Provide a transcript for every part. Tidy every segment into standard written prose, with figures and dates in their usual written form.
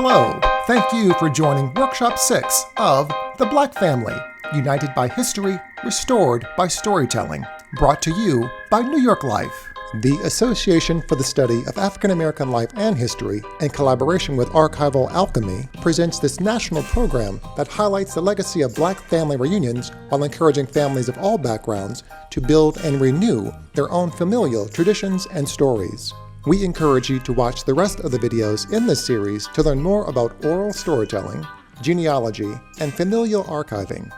Hello, thank you for joining Workshop 6 of The Black Family, United by History, Restored by Storytelling, brought to you by New York Life. The Association for the Study of African American Life and History, in collaboration with Archival Alchemy, presents this national program that highlights the legacy of Black family reunions while encouraging families of all backgrounds to build and renew their own familial traditions and stories. We encourage you to watch the rest of the videos in this series to learn more about oral storytelling, genealogy, and familial archiving.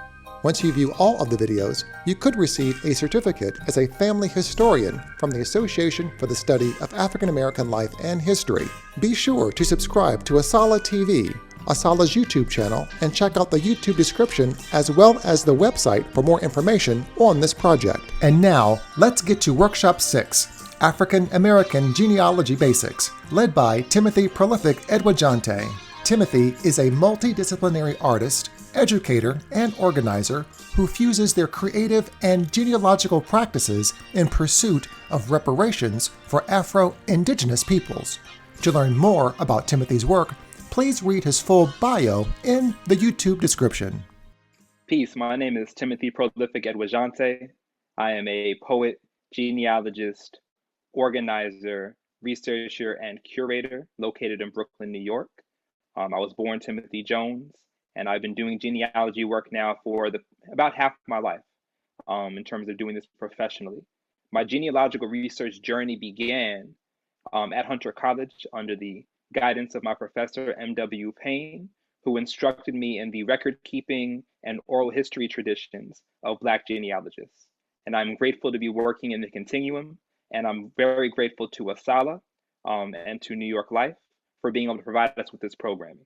Once you view all of the videos, you could receive a certificate as a family historian from the Association for the Study of African American Life and History. Be sure to subscribe to ASALH TV, ASALH's YouTube channel, and check out the YouTube description as well as the website for more information on this project. And now, let's get to Workshop 6, African American Genealogy Basics, led by Timothy Prolific Edwaujonte. Timothy is a multidisciplinary artist, educator, and organizer who fuses their creative and genealogical practices in pursuit of reparations for Afro-Indigenous peoples. To learn more about Timothy's work, please read his full bio in the YouTube description. Peace, my name is Timothy Prolific Edwaujonte. I am a poet, genealogist, organizer, researcher, and curator located in Brooklyn, New York. I was born Timothy Jones, and I've been doing genealogy work now for about half my life in terms of doing this professionally. My genealogical research journey began at Hunter College under the guidance of my professor, M.W. Payne, who instructed me in the record-keeping and oral history traditions of Black genealogists. And I'm grateful to be working in the continuum, and I'm very grateful to ASALH and to New York Life for being able to provide us with this programming.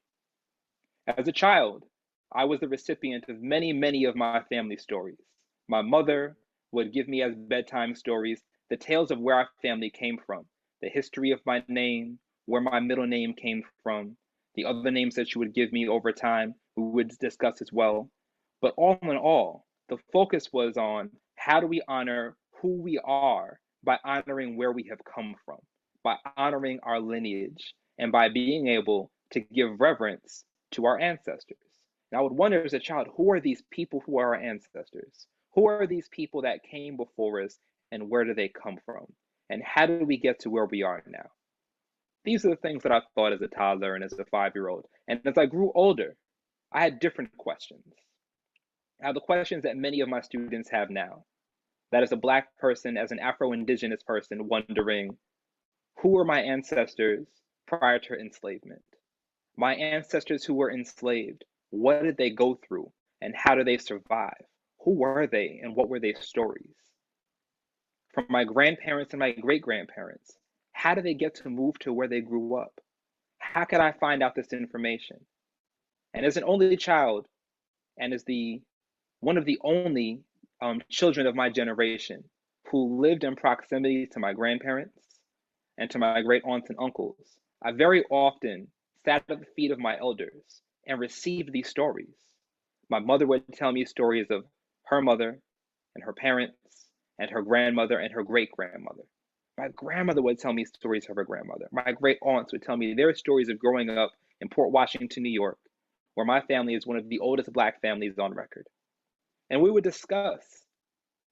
As a child, I was the recipient of many of my family stories. My mother would give me as bedtime stories the tales of where our family came from, the history of my name, where my middle name came from, the other names that she would give me over time, we would discuss as well. But all in all, the focus was on how do we honor who we are by honoring where we have come from, by honoring our lineage, and by being able to give reverence to our ancestors. And I would wonder as a child, who are these people who are our ancestors? Who are these people that came before us, and where do they come from? And how do we get to where we are now? These are the things that I thought as a toddler and as a 5-year-old. And as I grew older, I had different questions. Now, the questions that many of my students have now, that as a Black person, as an Afro-Indigenous person, wondering, who were my ancestors prior to enslavement? My ancestors who were enslaved, what did they go through and how did they survive? Who were they and what were their stories? From my grandparents and my great-grandparents, how did they get to move to where they grew up? How could I find out this information? And as an only child, and as one of the only children of my generation who lived in proximity to my grandparents and to my great aunts and uncles, I very often sat at the feet of my elders and received these stories. My mother would tell me stories of her mother and her parents and her grandmother and her great-grandmother. My grandmother would tell me stories of her grandmother. My great aunts would tell me their stories of growing up in Port Washington, New York, where my family is one of the oldest Black families on record. And we would discuss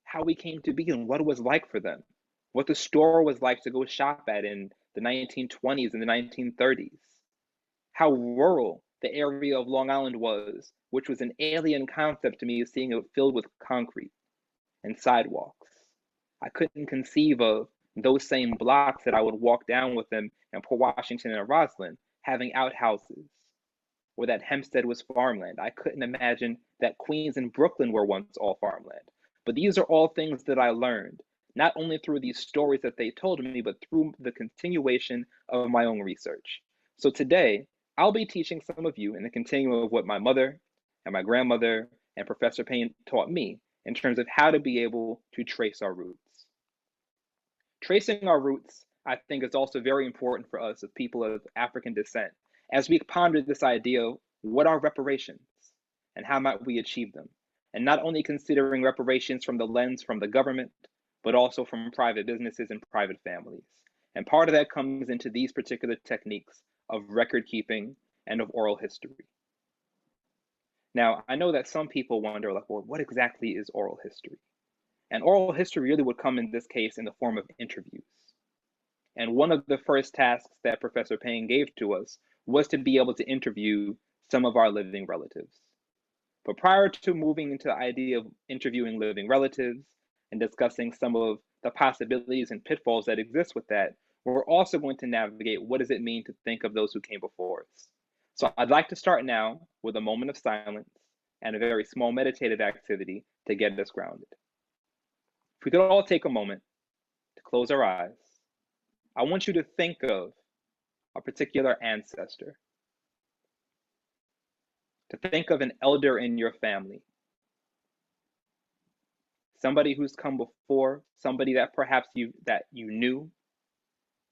how we came to be and what it was like for them, what the store was like to go shop at in the 1920s and the 1930s, how rural the area of Long Island was, which was an alien concept to me, seeing it filled with concrete and sidewalks. I couldn't conceive of those same blocks that I would walk down with them in Port Washington and Roslyn having outhouses, or that Hempstead was farmland. I couldn't imagine that Queens and Brooklyn were once all farmland. But these are all things that I learned, not only through these stories that they told me, but through the continuation of my own research. So today, I'll be teaching some of you in the continuum of what my mother and my grandmother and Professor Payne taught me in terms of how to be able to trace our roots. Tracing our roots, I think, is also very important for us as people of African descent, as we ponder this idea of what are reparations and how might we achieve them, and not only considering reparations from the lens from the government, but also from private businesses and private families. And part of that comes into these particular techniques of record keeping and of oral history. Now, I know that some people wonder, like, well, what exactly is oral history? And oral history really would come in this case in the form of interviews. And one of the first tasks that Professor Payne gave to us was to be able to interview some of our living relatives. But prior to moving into the idea of interviewing living relatives and discussing some of the possibilities and pitfalls that exist with that, we're also going to navigate what does it mean to think of those who came before us. So I'd like to start now with a moment of silence and a very small meditative activity to get us grounded. If we could all take a moment to close our eyes, I want you to think of a particular ancestor, to think of an elder in your family, somebody who's come before, somebody that perhaps you knew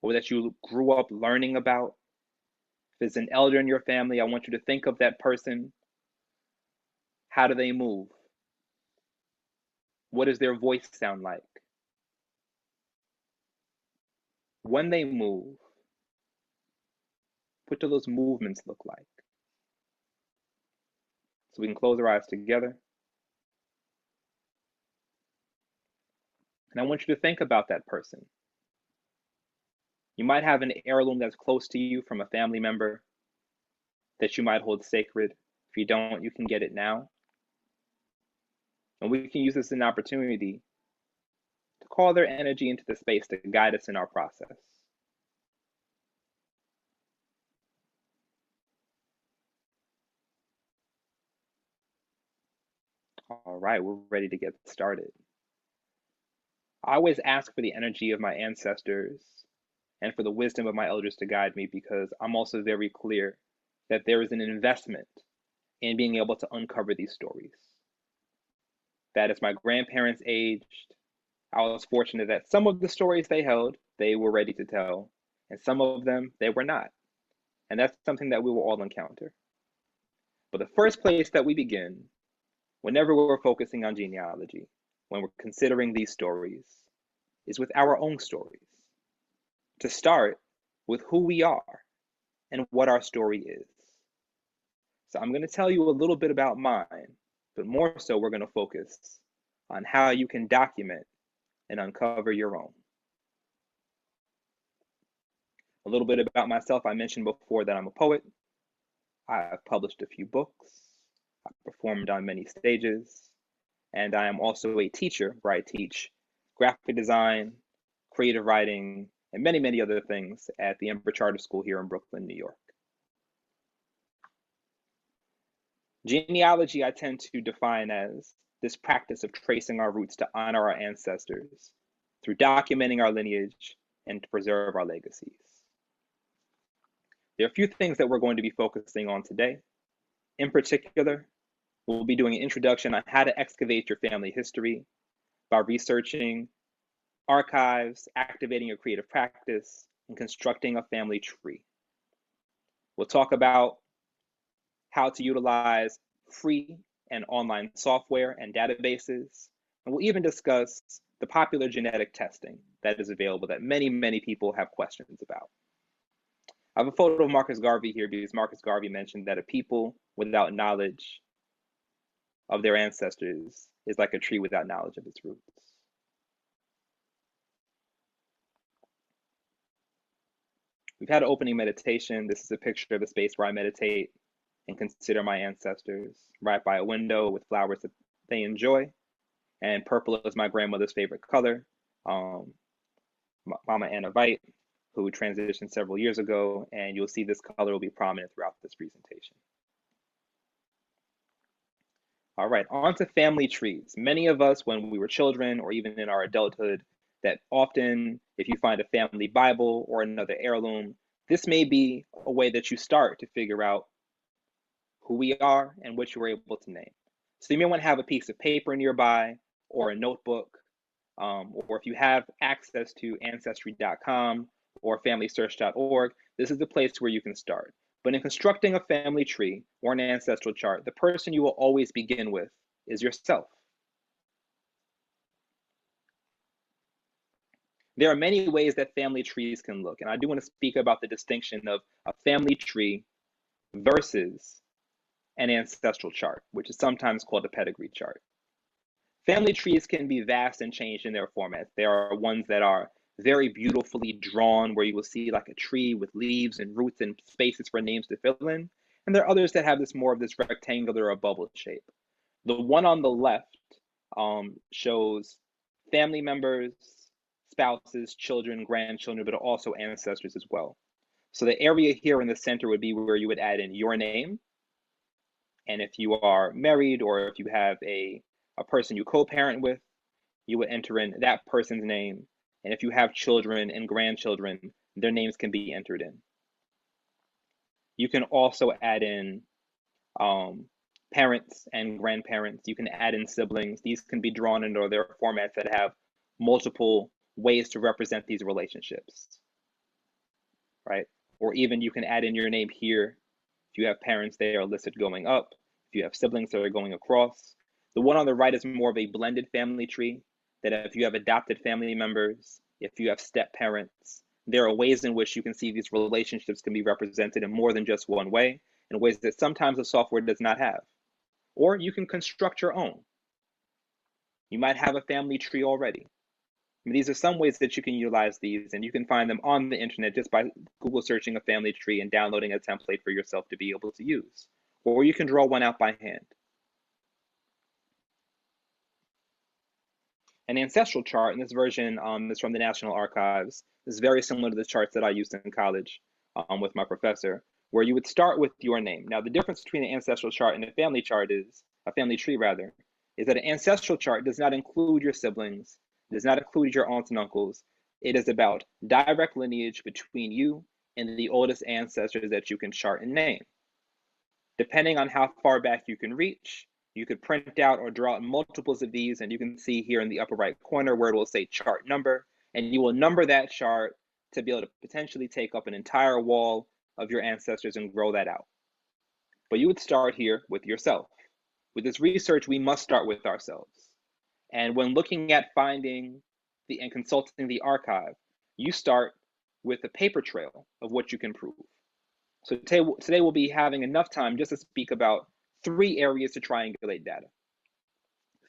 or that you grew up learning about. If it's an elder in your family, I want you to think of that person. How do they move? What does their voice sound like? When they move, what do those movements look like? So we can close our eyes together. And I want you to think about that person. You might have an heirloom that's close to you from a family member that you might hold sacred. If you don't, you can get it now. And we can use this as an opportunity to call their energy into the space to guide us in our process. All right, we're ready to get started. I always ask for the energy of my ancestors and for the wisdom of my elders to guide me, because I'm also very clear that there is an investment in being able to uncover these stories. That as my grandparents aged, I was fortunate that some of the stories they held, they were ready to tell, and some of them, they were not. And that's something that we will all encounter. But the first place that we begin, whenever we're focusing on genealogy, when we're considering these stories, is with our own stories. To start with who we are and what our story is. So I'm going to tell you a little bit about mine, but more so we're going to focus on how you can document and uncover your own. A little bit about myself. I mentioned before that I'm a poet. I've published a few books. I've performed on many stages. And I am also a teacher where I teach graphic design, creative writing, and many, many other things at the Ember Charter School here in Brooklyn, New York. Genealogy, I tend to define as this practice of tracing our roots to honor our ancestors through documenting our lineage and to preserve our legacies. There are a few things that we're going to be focusing on today. In particular, we'll be doing an introduction on how to excavate your family history by researching archives, activating your creative practice, and constructing a family tree. We'll talk about how to utilize free and online software and databases, and we'll even discuss the popular genetic testing that is available that many, many people have questions about. I have a photo of Marcus Garvey here because Marcus Garvey mentioned that a people without knowledge of their ancestors is like a tree without knowledge of its roots. We've had an opening meditation. This is a picture of a space where I meditate and consider my ancestors, right by a window with flowers that they enjoy. And purple is my grandmother's favorite color. Mama Anna Veit, who transitioned several years ago, and you'll see this color will be prominent throughout this presentation. All right, on to family trees. Many of us, when we were children or even in our adulthood, that often, if you find a family Bible or another heirloom, this may be a way that you start to figure out who we are and what you were able to name. So you may want to have a piece of paper nearby or a notebook, or if you have access to Ancestry.com or FamilySearch.org, this is the place where you can start. But in constructing a family tree or an ancestral chart, the person you will always begin with is yourself. There are many ways that family trees can look, and I do want to speak about the distinction of a family tree versus an ancestral chart, which is sometimes called a pedigree chart. Family trees can be vast and changed in their formats. There are ones that are very beautifully drawn, where you will see like a tree with leaves and roots and spaces for names to fill in. And there are others that have more of this rectangular or bubble shape. The one on the left shows family members, spouses, children, grandchildren, but also ancestors as well. So the area here in the center would be where you would add in your name. And if you are married, or if you have a person you co-parent with, you would enter in that person's name. And if you have children and grandchildren, their names can be entered in. You can also add in parents and grandparents. You can add in siblings. These can be drawn into their formats that have multiple ways to represent these relationships, right? Or even you can add in your name here. If you have parents, they are listed going up. If you have siblings, that are going across. The one on the right is more of a blended family tree, that if you have adopted family members, if you have step parents, there are ways in which you can see these relationships can be represented in more than just one way, in ways that sometimes the software does not have. Or you can construct your own. You might have a family tree already. These are some ways that you can utilize these, and you can find them on the internet just by Google searching a family tree and downloading a template for yourself to be able to use. Or you can draw one out by hand. An ancestral chart, and this version is from the National Archives. This is very similar to the charts that I used in college with my professor, where you would start with your name. Now, the difference between an ancestral chart and a family chart is, a family tree rather, is that an ancestral chart does not include your siblings, does not include your aunts and uncles. It is about direct lineage between you and the oldest ancestors that you can chart and name. Depending on how far back you can reach, you could print out or draw out multiples of these, and you can see here in the upper right corner where it will say chart number, and you will number that chart to be able to potentially take up an entire wall of your ancestors and grow that out. But you would start here with yourself. With this research, we must start with ourselves. And when looking at finding and consulting the archive, you start with a paper trail of what you can prove. So today we'll be having enough time just to speak about 3 areas to triangulate data.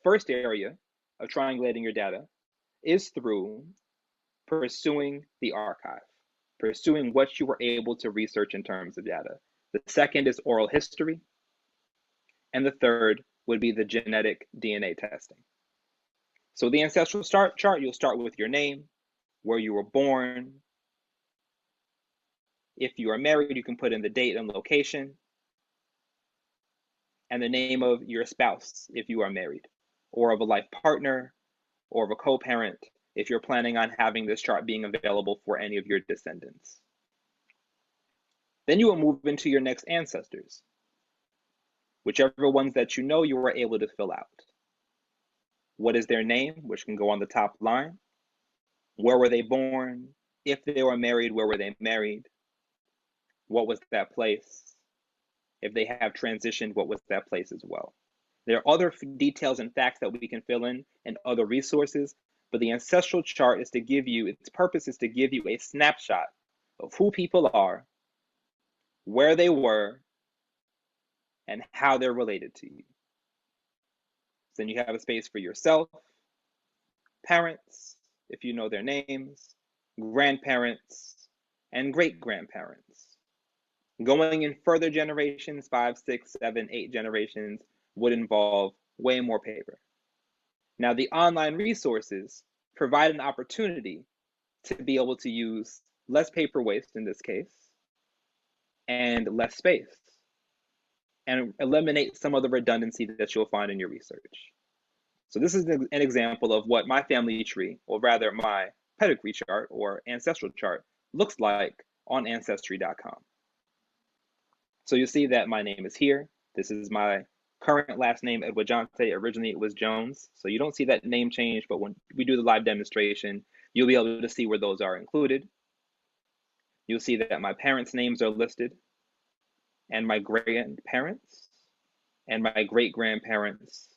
First area of triangulating your data is through pursuing the archive, pursuing what you were able to research in terms of data. The second is oral history. And the third would be the genetic DNA testing. So the ancestral chart, you'll start with your name, where you were born. If you are married, you can put in the date and location, and the name of your spouse if you are married, or of a life partner, or of a co-parent if you're planning on having this chart being available for any of your descendants. Then you will move into your next ancestors, whichever ones that you know you were able to fill out. What is their name, which can go on the top line? Where were they born? If they were married, where were they married? What was that place? If they have transitioned, what was that place as well? There are other details and facts that we can fill in and other resources, but the ancestral chart is to give you, its purpose is to give you a snapshot of who people are, where they were, and how they're related to you. Then you have a space for yourself, parents, if you know their names, grandparents, and great-grandparents. Going in further generations, 5, 6, 7, 8 generations, would involve way more paper. Now, the online resources provide an opportunity to be able to use less paper waste in this case, and less space, and eliminate some of the redundancy that you'll find in your research. So this is an example of what my family tree, or rather my pedigree chart or ancestral chart, looks like on Ancestry.com. So you'll see that my name is here. This is my current last name, Edwaujonte. Originally it was Jones. So you don't see that name change, but when we do the live demonstration, you'll be able to see where those are included. You'll see that my parents' names are listed, and my grandparents, and my great-grandparents,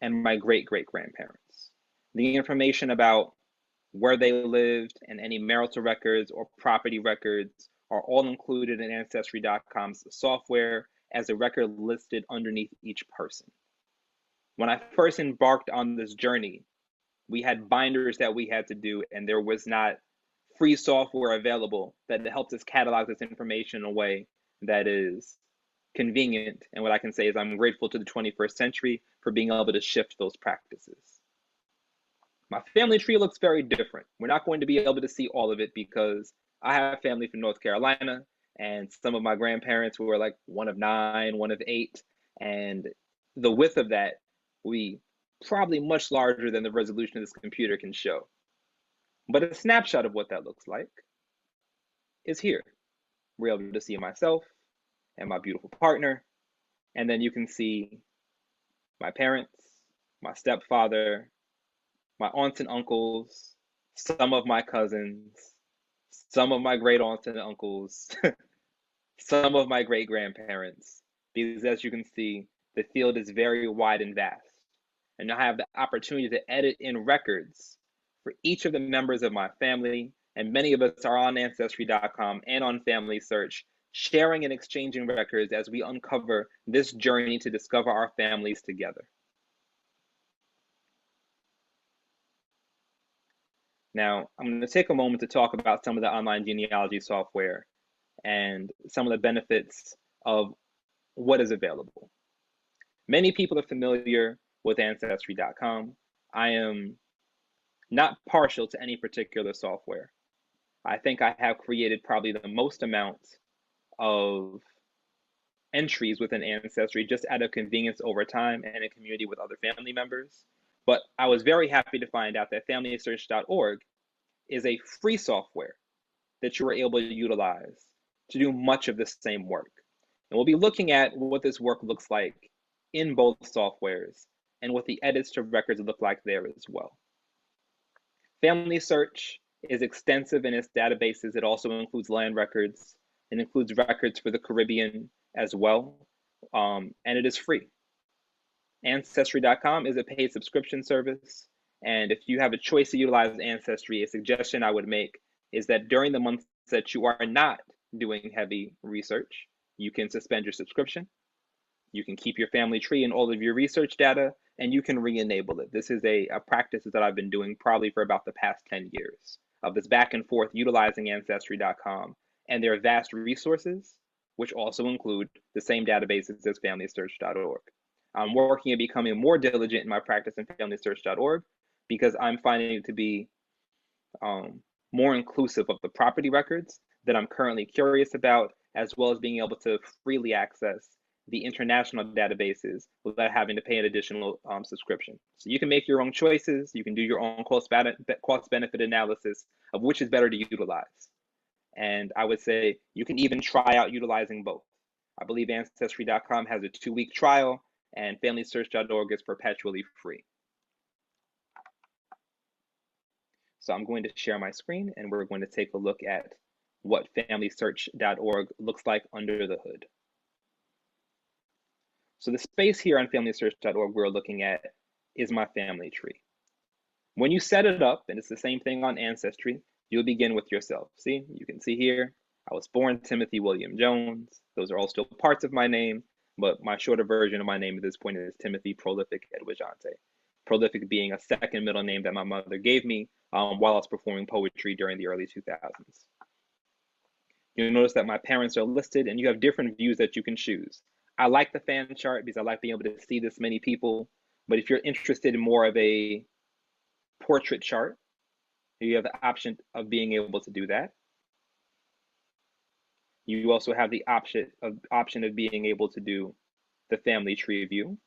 and my great-great-grandparents. The information about where they lived and any marital records or property records are all included in Ancestry.com's software as a record listed underneath each person. When I first embarked on this journey, we had binders that we had to do, and there was not free software available that helps us catalog this information in a way that is convenient. And what I can say is I'm grateful to the 21st century for being able to shift those practices. My family tree looks very different. We're not going to be able to see all of it because I have family from North Carolina, and some of my grandparents were like one of 9, one of 8, and the width of that we probably much larger than the resolution of this computer can show. But a snapshot of what that looks like is here. We're able to see myself and my beautiful partner, and then you can see my parents, my stepfather, my aunts and uncles, some of my cousins, some of my great aunts and uncles, some of my great grandparents, because as you can see, the field is very wide and vast. And I have the opportunity to edit in records for each of the members of my family, and many of us are on Ancestry.com and on Family Search, sharing and exchanging records as we uncover this journey to discover our families together. Now, I'm going to take a moment to talk about some of the online genealogy software and some of the benefits of what is available. Many people are familiar with Ancestry.com. I am not partial to any particular software. I think I have created probably the most amount of entries within Ancestry just out of convenience over time and in community with other family members. But I was very happy to find out that FamilySearch.org is a free software that you are able to utilize to do much of the same work. And we'll be looking at what this work looks like in both softwares and what the edits to records look like there as well. Family Search is extensive in its databases. It also includes land records. It includes records for the Caribbean as well, and it is free. Ancestry.com is a paid subscription service, and if you have a choice to utilize Ancestry, a suggestion I would make is that during the months that you are not doing heavy research, you can suspend your subscription. You can keep your family tree and all of your research data, and you can re-enable it. This is a practice that I've been doing probably for about the past 10 years of this back and forth utilizing Ancestry.com and their vast resources, which also include the same databases as FamilySearch.org. I'm working at becoming more diligent in my practice in FamilySearch.org because I'm finding it to be more inclusive of the property records that I'm currently curious about, as well as being able to freely access the international databases without having to pay an additional subscription. So you can make your own choices. You can do your own cost-benefit analysis of which is better to utilize. And I would say you can even try out utilizing both. I believe Ancestry.com has a 2-week trial, and FamilySearch.org is perpetually free. So I'm going to share my screen, and we're going to take a look at what FamilySearch.org looks like under the hood. So the space here on FamilySearch.org we're looking at is my family tree. When you set it up, and it's the same thing on Ancestry, you'll begin with yourself. See, you can see here, I was born Timothy William Jones. Those are all still parts of my name, but my shorter version of my name at this point is Timothy Prolific Edwaujonte. Prolific being a second middle name that my mother gave me while I was performing poetry during the early 2000s. You'll notice that my parents are listed, and you have different views that you can choose. I like the fan chart because I like being able to see this many people, but if you're interested in more of a portrait chart, you have the option of being able to do that. You also have the option of being able to do the family tree view.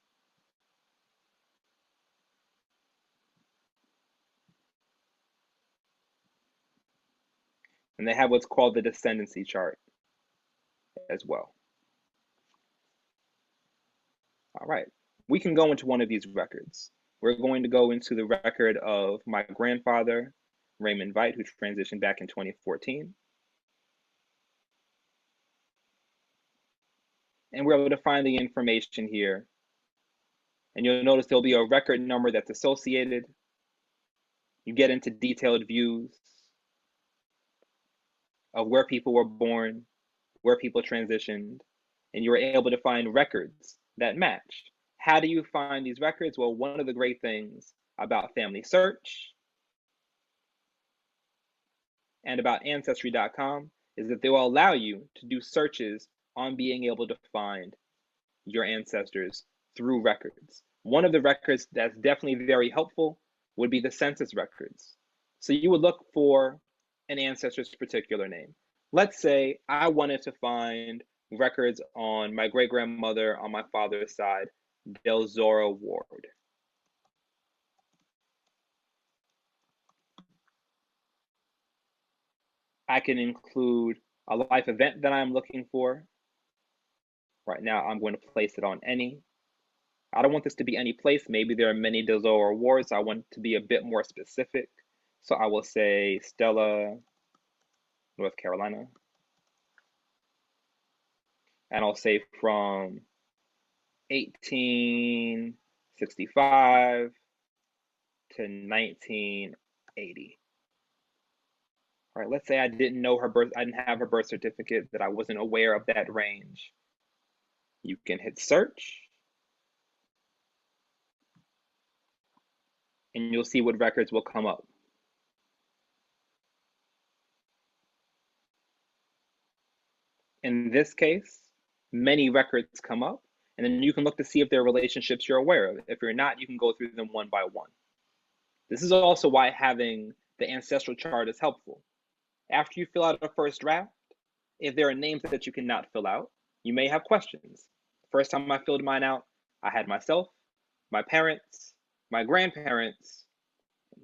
And they have what's called the descendancy chart as well. All right, we can go into one of these records. We're going to go into the record of my grandfather, Raymond Veit, who transitioned back in 2014. And we're able to find the information here. And you'll notice there'll be a record number that's associated. You get into detailed views. of where people were born, where people transitioned, and you were able to find records that matched. How do you find these records? Well, one of the great things about Family Search and about Ancestry.com is that they will allow you to do searches on being able to find your ancestors through records. One of the records that's definitely very helpful would be the census records. So you would look for an ancestor's particular name. Let's say I wanted to find records on my great-grandmother on my father's side, Delzora Ward. I can include a life event that I'm looking for. Right now, I'm going to place it on any. I don't want this to be any place. Maybe there are many Delzora awards. I want to be a bit more specific. So I will say Stella, North Carolina. And I'll say from 1865 to 1980. All right, let's say I didn't know her birth, I didn't have her birth certificate, that I wasn't aware of that range. You can hit search, and you'll see what records will come up. In this case, many records come up, and then you can look to see if there are relationships you're aware of. If you're not, you can go through them one by one. This is also why having the ancestral chart is helpful. After you fill out a first draft, if there are names that you cannot fill out, you may have questions. First time I filled mine out, I had myself, my parents, my grandparents,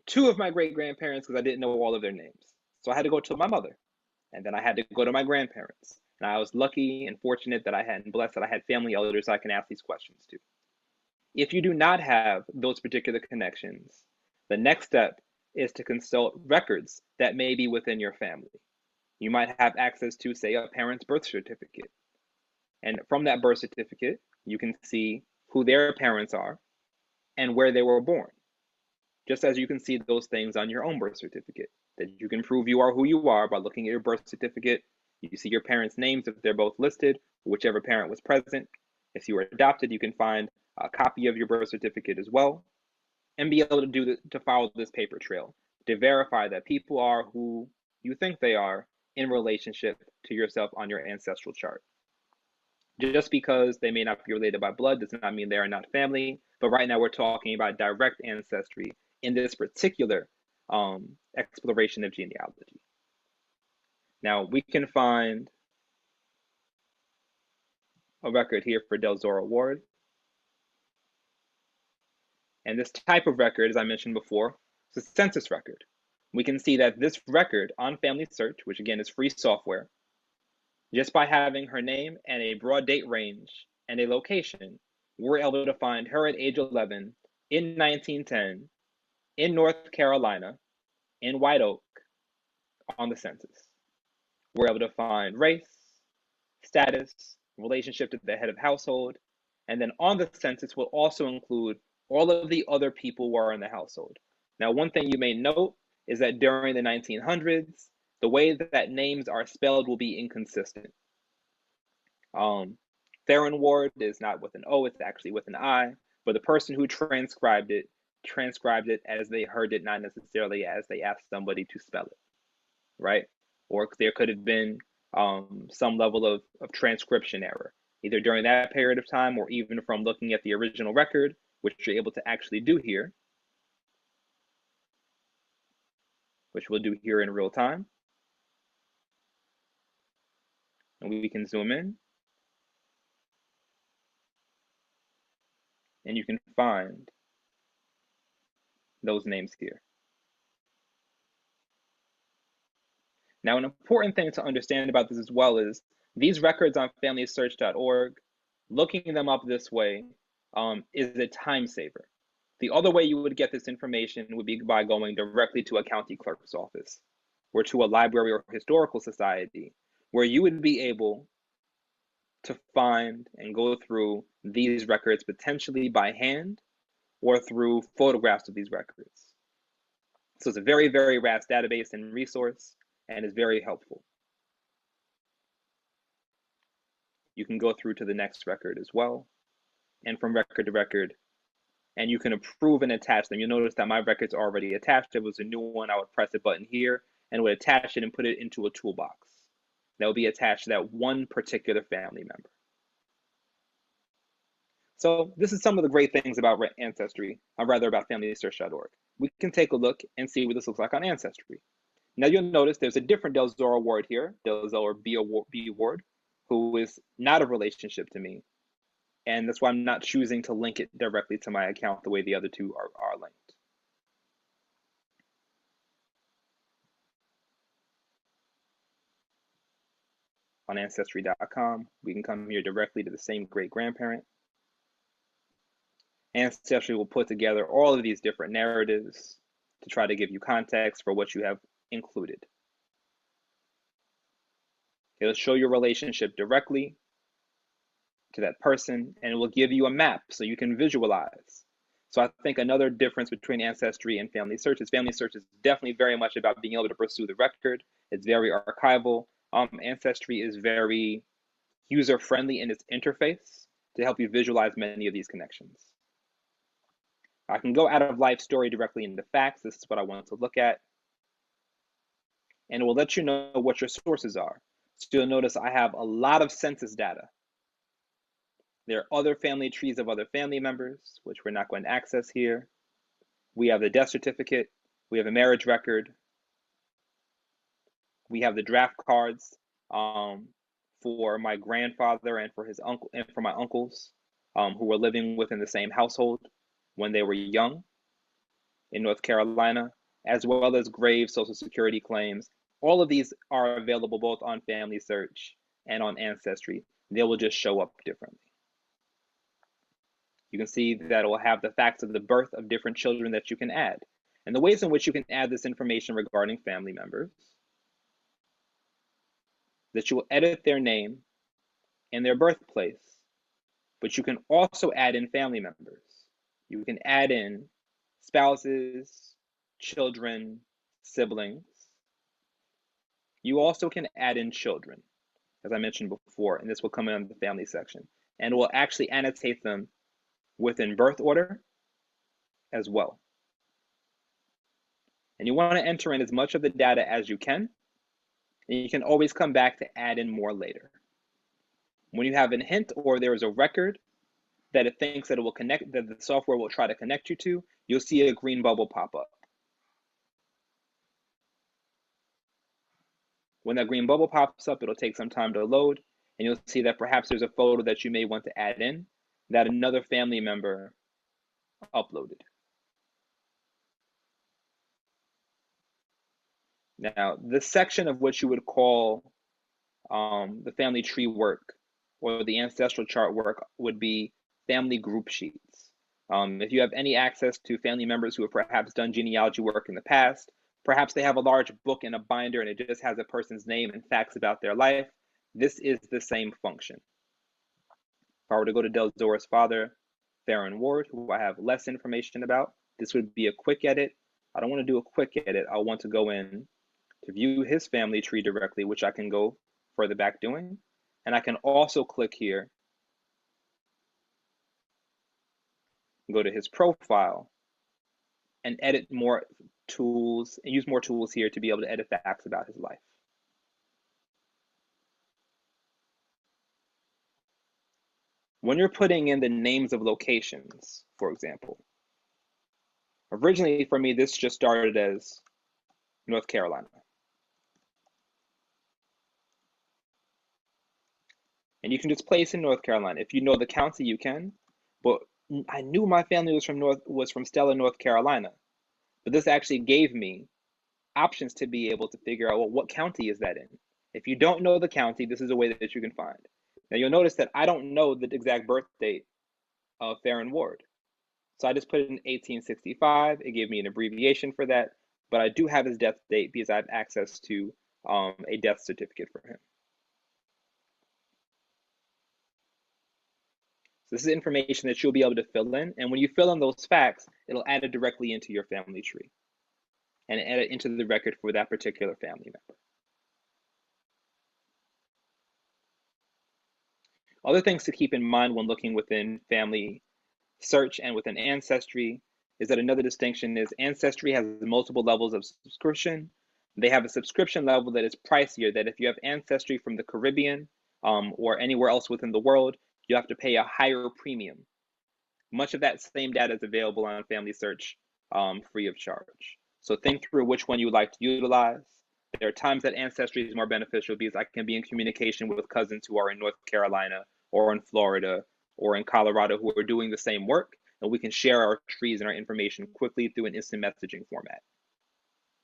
two of my great-grandparents because I didn't know all of their names. So I had to go to my mother, and then I had to go to my grandparents. And I was lucky and fortunate that I had, and blessed that I had family elders I can ask these questions to. If you do not have those particular connections, the next step is to consult records that may be within your family. You might have access to, say, a parent's birth certificate. And from that birth certificate, you can see who their parents are and where they were born. Just as you can see those things on your own birth certificate, that you can prove you are who you are by looking at your birth certificate. You see your parents' names if they're both listed, whichever parent was present. If you were adopted, you can find a copy of your birth certificate as well, and be able to follow this paper trail to verify that people are who you think they are in relationship to yourself on your ancestral chart. Just because they may not be related by blood does not mean they are not family, but right now we're talking about direct ancestry in this particular exploration of genealogy. Now we can find a record here for Delzora Ward. And this type of record, as I mentioned before, is a census record. We can see that this record on Family Search, which again is free software, just by having her name and a broad date range and a location, we're able to find her at age 11 in 1910 in North Carolina, in White Oak, on the census. We're able to find race, status, relationship to the head of household, and then on the census will also include all of the other people who are in the household. Now, one thing you may note is that during the 1900s, the way that names are spelled will be inconsistent. Theron Ward is not with an O, it's actually with an I, but the person who transcribed it as they heard it, not necessarily as they asked somebody to spell it, right? Or there could have been some level of transcription error, either during that period of time or even from looking at the original record, which you're able to actually do here, which we'll do here in real time. And we can zoom in. And you can find those names here. Now, an important thing to understand about this as well is these records on FamilySearch.org, looking them up this way is a time saver. The other way you would get this information would be by going directly to a county clerk's office or to a library or historical society, where you would be able to find and go through these records potentially by hand or through photographs of these records. So it's a very, very vast database and resource, and is very helpful. You can go through to the next record as well, and from record to record, and you can approve and attach them. You'll notice that my record's already attached. If it was a new one, I would press a button here and would attach it and put it into a toolbox that will be attached to that one particular family member. So this is some of the great things about Ancestry, or rather about FamilySearch.org. We can take a look and see what this looks like on Ancestry. Now you'll notice there's a different Del Zora Ward here, Del Zora B Ward, who is not a relationship to me. And that's why I'm not choosing to link it directly to my account the way the other two are linked. On Ancestry.com, we can come here directly to the same great-grandparent. Ancestry will put together all of these different narratives to try to give you context for what you have included. It'll show your relationship directly to that person, and it will give you a map so you can visualize. So I think another difference between Ancestry and FamilySearch is FamilySearch is definitely very much about being able to pursue the record. It's very archival. Ancestry is very user-friendly in its interface to help you visualize many of these connections. I can go out of life story directly into facts. This is what I want to look at. And it will let you know what your sources are. So you'll notice I have a lot of census data. There are other family trees of other family members, which we're not going to access here. We have the death certificate. We have a marriage record. We have the draft cards for my grandfather and for his uncle and for my uncles who were living within the same household when they were young in North Carolina, as well as grave Social Security claims. All of these are available both on FamilySearch and on Ancestry. They will just show up differently. You can see that it will have the facts of the birth of different children that you can add, and the ways in which you can add this information regarding family members. That you will edit their name and their birthplace, but you can also add in family members. You can add in spouses, children, siblings. You also can add in children, as I mentioned before, and this will come in the family section, and it will actually annotate them within birth order as well. And you want to enter in as much of the data as you can, and you can always come back to add in more later. When you have a hint or there is a record that it thinks that it will connect, that the software will try to connect you to, you'll see a green bubble pop up. When that green bubble pops up, it'll take some time to load, and you'll see that perhaps there's a photo that you may want to add in that another family member uploaded. Now, this section of what you would call the family tree work or the ancestral chart work would be family group sheets. If you have any access to family members who have perhaps done genealogy work in the past, perhaps they have a large book in a binder and it just has a person's name and facts about their life, this is the same function. If I were to go to Del Zora's father, Farron Ward, who I have less information about, this would be a quick edit. I don't want to do a quick edit. I want to go in to view his family tree directly, which I can go further back doing. And I can also click here, go to his profile, and edit more tools, and use more tools here to be able to edit facts about his life. When you're putting in the names of locations, for example, originally for me, this just started as North Carolina. And you can just place in North Carolina. If you know the county, you can, but I knew my family was from Stella, North Carolina. But this actually gave me options to be able to figure out, well, what county is that in? If you don't know the county, this is a way that you can find. Now you'll notice that I don't know the exact birth date of Farron Ward. So I just put it in 1865. It gave me an abbreviation for that, but I do have his death date because I have access to a death certificate for him. So this is information that you'll be able to fill in, and when you fill in those facts, it'll add it directly into your family tree and add it into the record for that particular family member. Other things to keep in mind when looking within family search and within Ancestry is that another distinction is Ancestry has multiple levels of subscription. They have a subscription level that is pricier, that if you have Ancestry from the Caribbean or anywhere else within the world, you have to pay a higher premium. Much of that same data is available on Family Search free of charge. So think through which one you would like to utilize. There are times that Ancestry is more beneficial because I can be in communication with cousins who are in North Carolina or in Florida or in Colorado who are doing the same work, and we can share our trees and our information quickly through an instant messaging format.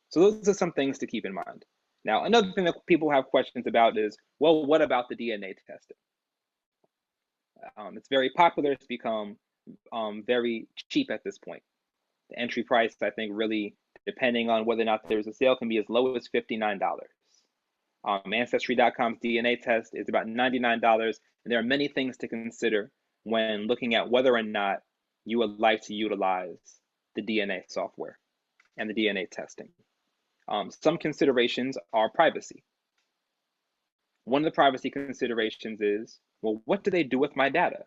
So those are some things to keep in mind. Now, another thing that people have questions about is, well, what about the DNA testing? It's very popular. It's become very cheap at this point. The entry price, I think, really, depending on whether or not there's a sale, can be as low as $59. Ancestry.com's DNA test is about $99, and there are many things to consider when looking at whether or not you would like to utilize the DNA software and the DNA testing. Some considerations are privacy. One of the privacy considerations is, well, what do they do with my data?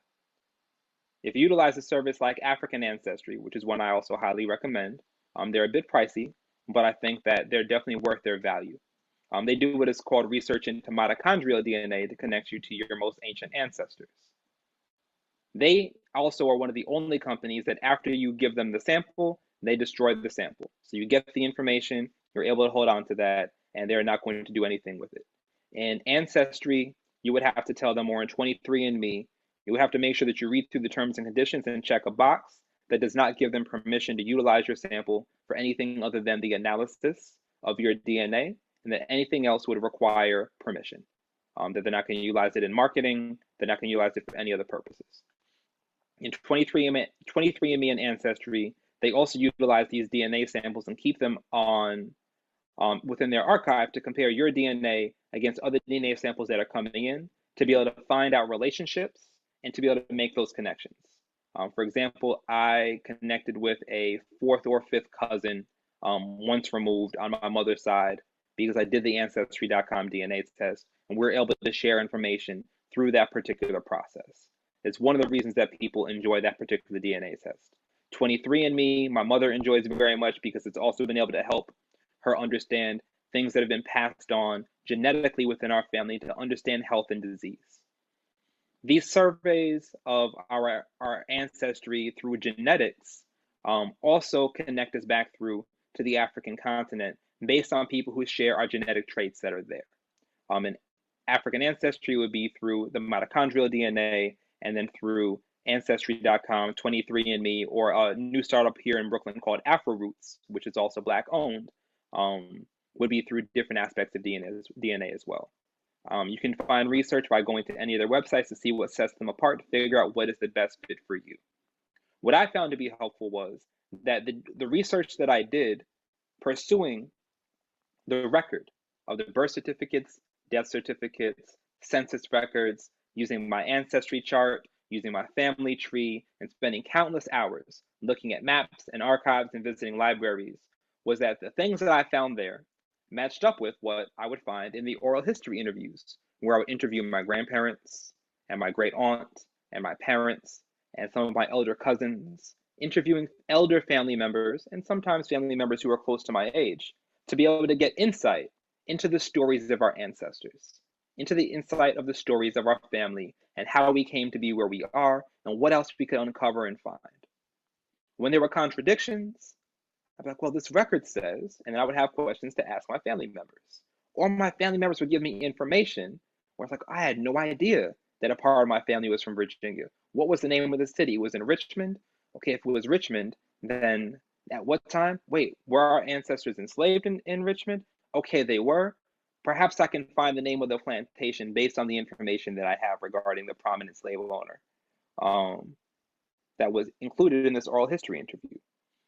If you utilize a service like African Ancestry, which is one I also highly recommend, they're a bit pricey, but I think that they're definitely worth their value. They do what is called research into mitochondrial DNA to connect you to your most ancient ancestors. They also are one of the only companies that after you give them the sample, they destroy the sample. So you get the information, you're able to hold on to that, and they're not going to do anything with it. In Ancestry, you would have to tell them, or in 23andMe, you would have to make sure that you read through the terms and conditions and check a box that does not give them permission to utilize your sample for anything other than the analysis of your DNA, and that anything else would require permission. That they're not going to utilize it in marketing, they're not going to utilize it for any other purposes. In 23andMe and Ancestry, they also utilize these DNA samples and keep them on within their archive to compare your DNA against other DNA samples that are coming in to be able to find out relationships and to be able to make those connections. For example, I connected with a fourth or fifth cousin once removed on my mother's side because I did the Ancestry.com DNA test, and we're able to share information through that particular process. It's one of the reasons that people enjoy that particular DNA test. 23andMe, my mother enjoys very much because it's also been able to help her understand things that have been passed on genetically within our family to understand health and disease. These surveys of our ancestry through genetics also connect us back through to the African continent based on people who share our genetic traits that are there. And African ancestry would be through the mitochondrial DNA, and then through Ancestry.com, 23andMe, or a new startup here in Brooklyn called AfroRoots, which is also Black owned, would be through different aspects of DNA as well. You can find research by going to any of their websites to see what sets them apart, to figure out what is the best fit for you. What I found to be helpful was that the research that I did pursuing the record of the birth certificates, death certificates, census records, using my ancestry chart, using my family tree, and spending countless hours looking at maps and archives and visiting libraries, was that the things that I found there matched up with what I would find in the oral history interviews, where I would interview my grandparents and my great aunt and my parents and some of my elder cousins, interviewing elder family members and sometimes family members who are close to my age, to be able to get insight into the stories of our ancestors, into the insight of the stories of our family and how we came to be where we are and what else we could uncover and find. When there were contradictions, I'd be like, well, this record says, and then I would have questions to ask my family members. Or my family members would give me information where it's like, I had no idea that a part of my family was from Virginia. What was the name of the city? It was in Richmond? Okay, if it was Richmond, then at what time? Wait, were our ancestors enslaved in Richmond? Okay, they were. Perhaps I can find the name of the plantation based on the information that I have regarding the prominent slave owner that was included in this oral history interview.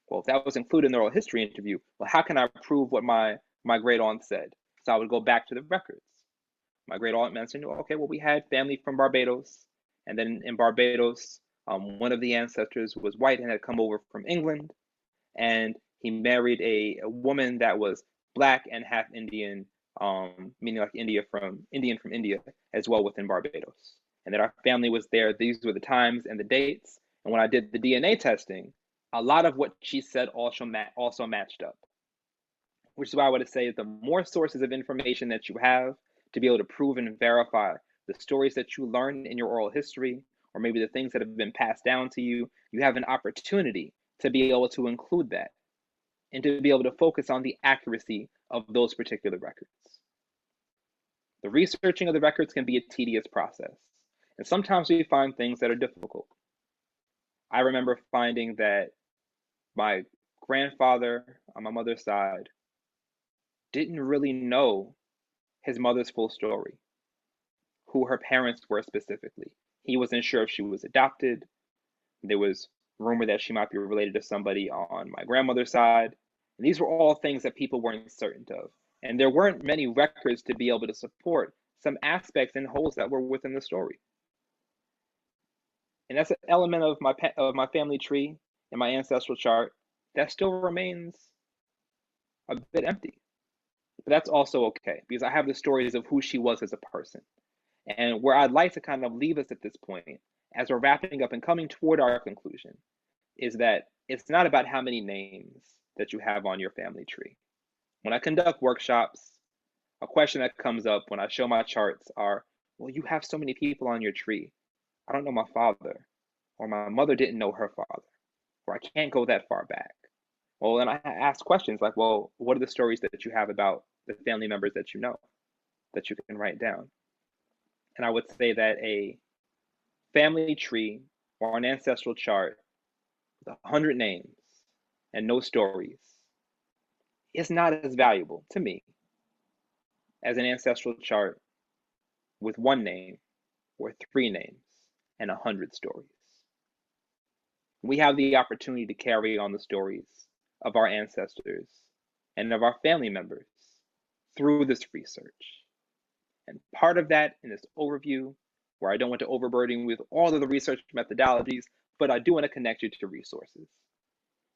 Well, if that was included in the oral history interview, well, how can I prove what my great aunt said? So I would go back to the records. My great aunt mentioned, okay, well, we had family from Barbados, and then in Barbados, one of the ancestors was white and had come over from England, and he married a woman that was Black and half Indian, meaning like Indian from India as well within Barbados. and that our family was there. These were the times and the dates. And when I did the DNA testing, a lot of what she said also matched up, which is why I would say the more sources of information that you have to be able to prove and verify the stories that you learn in your oral history, or maybe the things that have been passed down to you, you have an opportunity to be able to include that and to be able to focus on the accuracy of those particular records. The researching of the records can be a tedious process, and sometimes we find things that are difficult. I remember finding that my grandfather on my mother's side didn't really know his mother's full story, who her parents were specifically. He wasn't sure if she was adopted. There was rumor that she might be related to somebody on my grandmother's side. And these were all things that people weren't certain of. And there weren't many records to be able to support some aspects and holes that were within the story. And that's an element of my family tree and my ancestral chart that still remains a bit empty. But that's also okay, because I have the stories of who she was as a person. And where I'd like to kind of leave us at this point, as we're wrapping up and coming toward our conclusion, is that it's not about how many names that you have on your family tree. When I conduct workshops, a question that comes up when I show my charts are, well, you have so many people on your tree. I don't know my father, or my mother didn't know her father, or I can't go that far back. Well, then I ask questions like, well, what are the stories that you have about the family members that you know, that you can write down? And I would say that a family tree or an ancestral chart with 100 names and no stories is not as valuable to me as an ancestral chart with one name or 3 names and 100 stories. We have the opportunity to carry on the stories of our ancestors and of our family members through this research. And part of that in this overview, where I don't want to overburden with all of the research methodologies, but I do want to connect you to resources.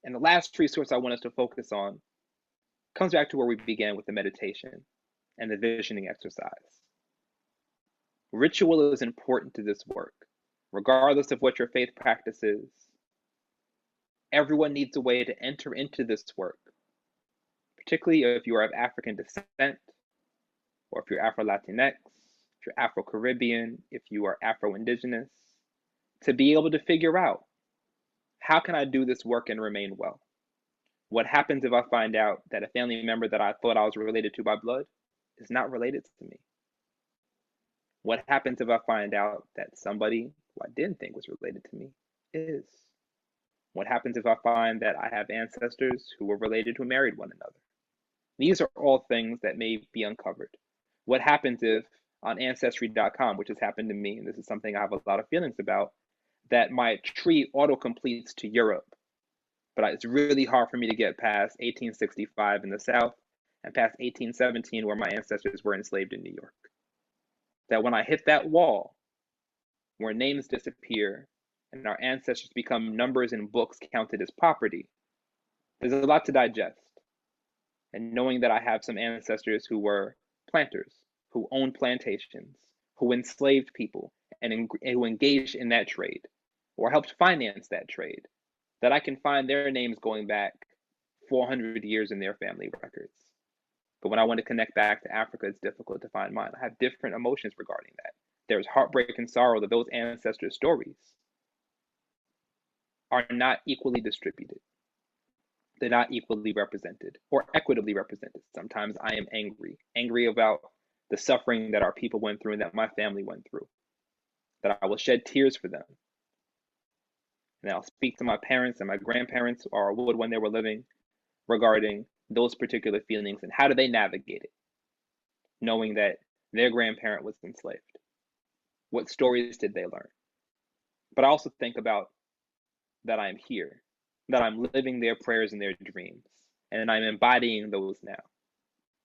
And the last resource I want us to focus on comes back to where we began with the meditation and the visioning exercise. Ritual is important to this work, regardless of what your faith practice is. Everyone needs a way to enter into this work, particularly if you are of African descent, or if you're Afro-Latinx, if you're Afro-Caribbean, if you are Afro-Indigenous, to be able to figure out, how can I do this work and remain well? What happens if I find out that a family member that I thought I was related to by blood is not related to me? What happens if I find out that somebody who I didn't think was related to me is? What happens if I find that I have ancestors who were related who married one another? These are all things that may be uncovered. What happens if on Ancestry.com, which has happened to me, and this is something I have a lot of feelings about, that my tree auto-completes to Europe, but it's really hard for me to get past 1865 in the South and past 1817 where my ancestors were enslaved in New York. That when I hit that wall, where names disappear and our ancestors become numbers in books counted as property, there's a lot to digest. And knowing that I have some ancestors who were planters, who owned plantations, who enslaved people, and who engaged in that trade, or helped finance that trade, that I can find their names going back 400 years in their family records. But when I want to connect back to Africa, it's difficult to find mine. I have different emotions regarding that. There's heartbreak and sorrow that those ancestors' stories are not equally distributed. They're not equally represented or equitably represented. Sometimes I am angry about the suffering that our people went through and that my family went through, that I will shed tears for them. And I'll speak to my parents and my grandparents, or I would when they were living, regarding those particular feelings and how do they navigate it, knowing that their grandparent was enslaved. What stories did they learn? But I also think about that I'm here, that I'm living their prayers and their dreams, and I'm embodying those now,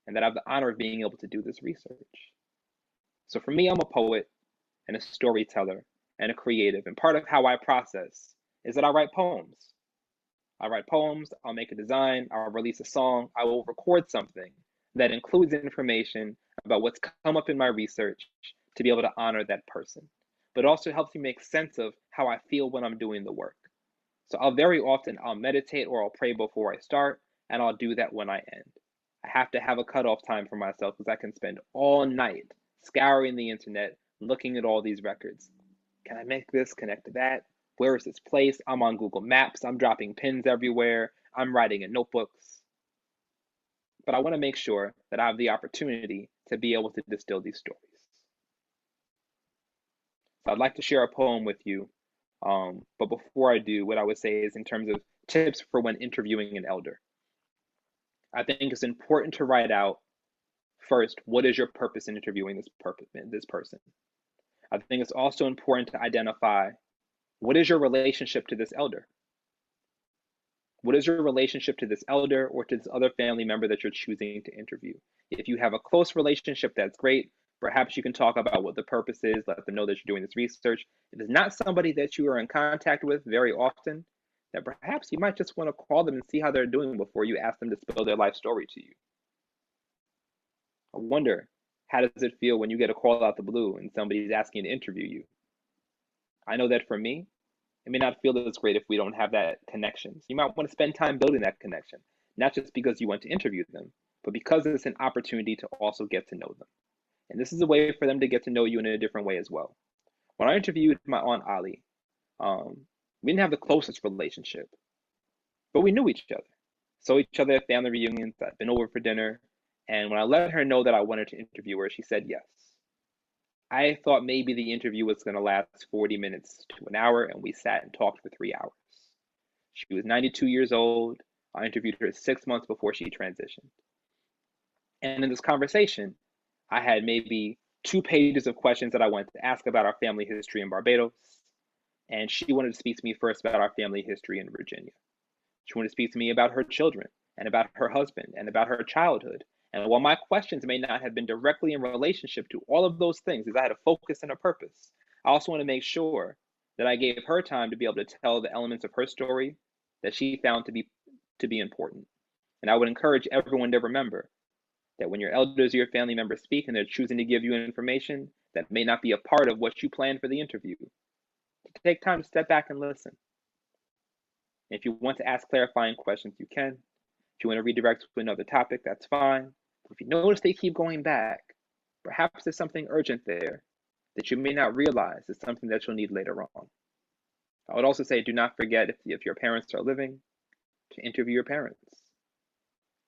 and that I have the honor of being able to do this research. So for me, I'm a poet and a storyteller and a creative, and part of how I process is that I write poems. I'll make a design, I'll release a song, I will record something that includes information about what's come up in my research to be able to honor that person. but it also helps me make sense of how I feel when I'm doing the work. So I'll meditate or I'll pray before I start, and I'll do that when I end. I have to have a cutoff time for myself because I can spend all night scouring the internet, looking at all these records. Can I make this connect to that? Where is this place? I'm on Google Maps. I'm dropping pins everywhere. I'm writing in notebooks. But I want to make sure that I have the opportunity to be able to distill these stories. So I'd like to share a poem with you. But before I do, what I would say is in terms of tips for when interviewing an elder. I think it's important to write out first, what is your purpose in interviewing this person? I think it's also important to identify what is your relationship to this elder? What is your relationship to this elder or to this other family member that you're choosing to interview? If you have a close relationship, that's great. Perhaps you can talk about what the purpose is, let them know that you're doing this research. If it's not somebody that you are in contact with very often, then perhaps you might just want to call them and see how they're doing before you ask them to spill their life story to you. I wonder, how does it feel when you get a call out the blue and somebody's asking to interview you? I know that for me, it may not feel as great if we don't have that connection. So you might want to spend time building that connection, not just because you want to interview them, but because it's an opportunity to also get to know them. And this is a way for them to get to know you in a different way as well. When I interviewed my Aunt Ali, we didn't have the closest relationship, but we knew each other. Saw each other at family reunions. I'd been over for dinner. And when I let her know that I wanted to interview her, she said yes. I thought maybe the interview was going to last 40 minutes to an hour, and we sat and talked for 3 hours. She was 92 years old. I interviewed her 6 months before she transitioned. And in this conversation, I had maybe 2 pages of questions that I wanted to ask about our family history in Barbados. And she wanted to speak to me first about our family history in Virginia. She wanted to speak to me about her children and about her husband and about her childhood. And while my questions may not have been directly in relationship to all of those things, because I had a focus and a purpose, I also want to make sure that I gave her time to be able to tell the elements of her story that she found to be important. And I would encourage everyone to remember that when your elders or your family members speak and they're choosing to give you information that may not be a part of what you planned for the interview, to take time to step back and listen. If you want to ask clarifying questions, you can. If you want to redirect to another topic, that's fine. If you notice they keep going back, perhaps there's something urgent there that you may not realize is something that you'll need later on. I would also say do not forget, if your parents are living, to interview your parents.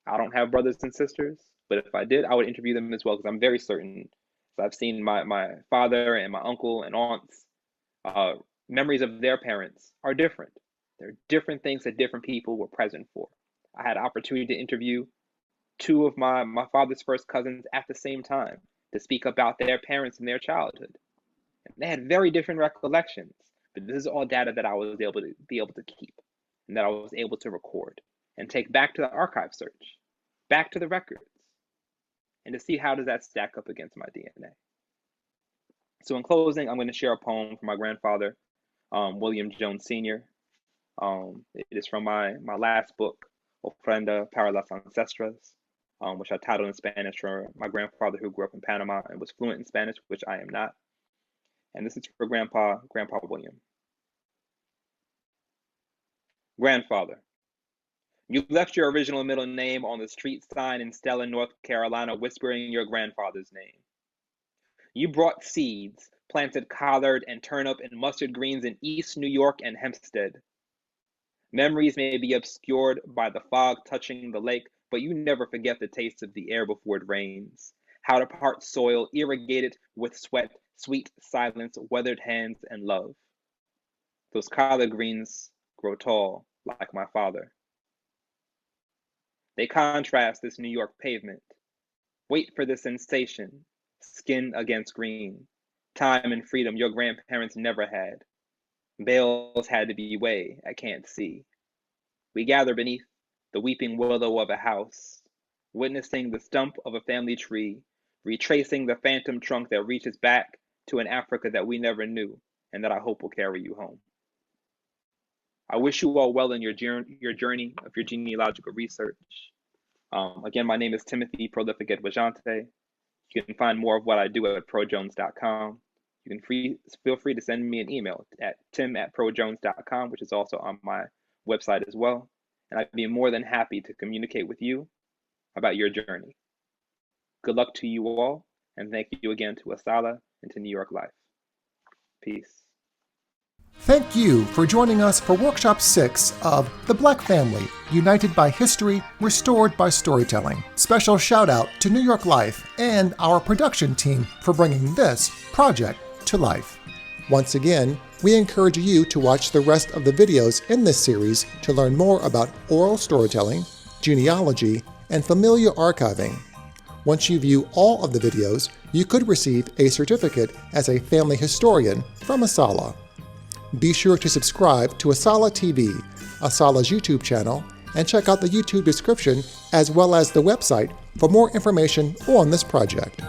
I don't have brothers and sisters, but if I did, I would interview them as well, because I'm very certain, so I've seen my father and my uncle and aunts, memories of their parents are different. There are different things that different people were present for. I had an opportunity to interview 2 of my father's first cousins at the same time to speak about their parents and their childhood. And they had very different recollections, but this is all data that I was able to keep and that I was able to record and take back to the archive search, back to the records, and to see how does that stack up against my DNA. So in closing, I'm going to share a poem from my grandfather, William Jones Sr. It is from my last book, Ofrenda para las Ancestras, which I titled in Spanish for my grandfather who grew up in Panama and was fluent in Spanish, which I am not. And this is for Grandpa William. Grandfather, you left your original middle name on the street sign in Stella, North Carolina, whispering your grandfather's name. You brought seeds, planted collard and turnip and mustard greens in East New York and Hempstead. Memories may be obscured by the fog touching the lake, but you never forget the taste of the air before it rains. How to part soil, irrigate it with sweat, sweet silence, weathered hands, and love. Those collard greens grow tall, like my father. They contrast this New York pavement. Wait for the sensation, skin against green. Time and freedom your grandparents never had. Bales had to be weighed, I can't see. We gather beneath the weeping willow of a house, witnessing the stump of a family tree, retracing the phantom trunk that reaches back to an Africa that we never knew and that I hope will carry you home. I wish you all well in your journey of your genealogical research. Again, my name is Timothy Prolific Edwaujonte. You can find more of what I do at projones.com. you can feel free to send me an email at tim@projones.com, which is also on my website as well. And I'd be more than happy to communicate with you about your journey. Good luck to you all, and thank you again to ASALH and to New York Life. Peace. Thank you for joining us for Workshop 6 of The Black Family, United by History, Restored by Storytelling. Special shout out to New York Life and our production team for bringing this project to life. Once again, we encourage you to watch the rest of the videos in this series to learn more about oral storytelling, genealogy, and familial archiving. Once you view all of the videos, you could receive a certificate as a family historian from ASALH. Be sure to subscribe to ASALH TV, ASALH's YouTube channel, and check out the YouTube description as well as the website for more information on this project.